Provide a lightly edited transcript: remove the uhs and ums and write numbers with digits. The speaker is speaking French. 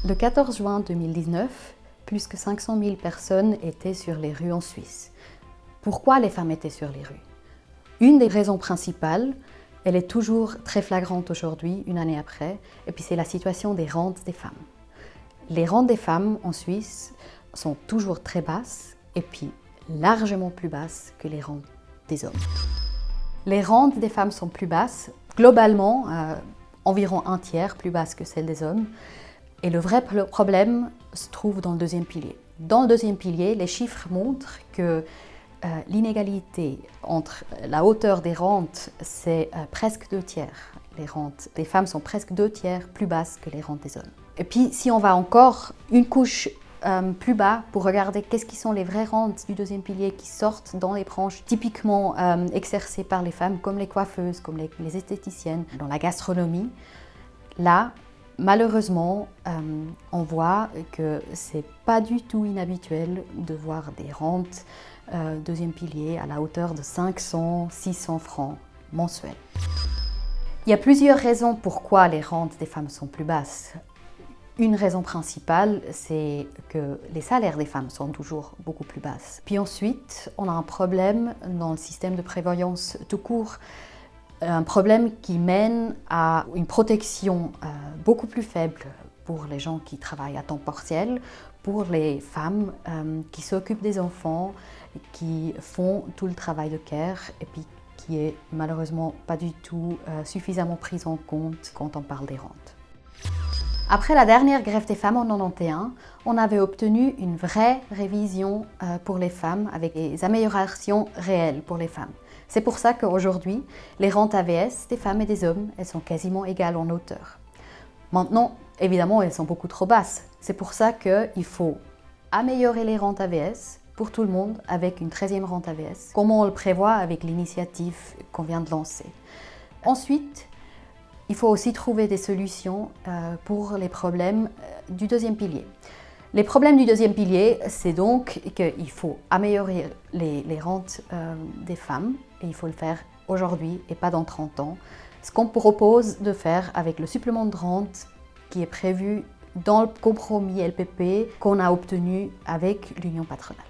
Le 14 juin 2019, plus que 500 000 personnes étaient sur les rues en Suisse. Pourquoi les femmes étaient sur les rues? Une des raisons principales, elle est toujours très flagrante aujourd'hui, une année après, et puis c'est la situation des rentes des femmes. Les rentes des femmes en Suisse sont toujours très basses, et puis largement plus basses que les rentes des hommes. Les rentes des femmes sont plus basses, globalement, environ un tiers plus basses que celles des hommes. Et le vrai problème se trouve dans le deuxième pilier. Dans le deuxième pilier, les chiffres montrent que l'inégalité entre la hauteur des rentes, c'est presque 2 tiers. Les rentes des femmes sont presque 2 tiers plus basses que les rentes des hommes. Et puis, si on va encore une couche plus bas pour regarder qu'est-ce qui sont les vraies rentes du deuxième pilier qui sortent dans les branches typiquement exercées par les femmes, comme les coiffeuses, comme les esthéticiennes, dans la gastronomie, là, malheureusement, on voit que c'est pas du tout inhabituel de voir des rentes deuxième pilier à la hauteur de 500-600 francs mensuels. Il y a plusieurs raisons pourquoi les rentes des femmes sont plus basses. Une raison principale, c'est que les salaires des femmes sont toujours beaucoup plus basses. Puis ensuite, on a un problème dans le système de prévoyance tout court, un problème qui mène à une protection beaucoup plus faible pour les gens qui travaillent à temps partiel, pour les femmes qui s'occupent des enfants, qui font tout le travail de care et puis qui est malheureusement pas du tout suffisamment prise en compte quand on parle des rentes. Après la dernière grève des femmes en 1991, on avait obtenu une vraie révision pour les femmes avec des améliorations réelles pour les femmes. C'est pour ça qu'aujourd'hui, les rentes AVS des femmes et des hommes, elles sont quasiment égales en hauteur. Maintenant, évidemment, elles sont beaucoup trop basses. C'est pour ça qu'il faut améliorer les rentes AVS pour tout le monde avec une 13e rente AVS, comme on le prévoit avec l'initiative qu'on vient de lancer. Ensuite, il faut aussi trouver des solutions pour les problèmes du deuxième pilier. Les problèmes du deuxième pilier, c'est donc qu'il faut améliorer les rentes des femmes, et il faut le faire aujourd'hui et pas dans 30 ans. Ce qu'on propose de faire avec le supplément de rente qui est prévu dans le compromis LPP qu'on a obtenu avec l'Union patronale.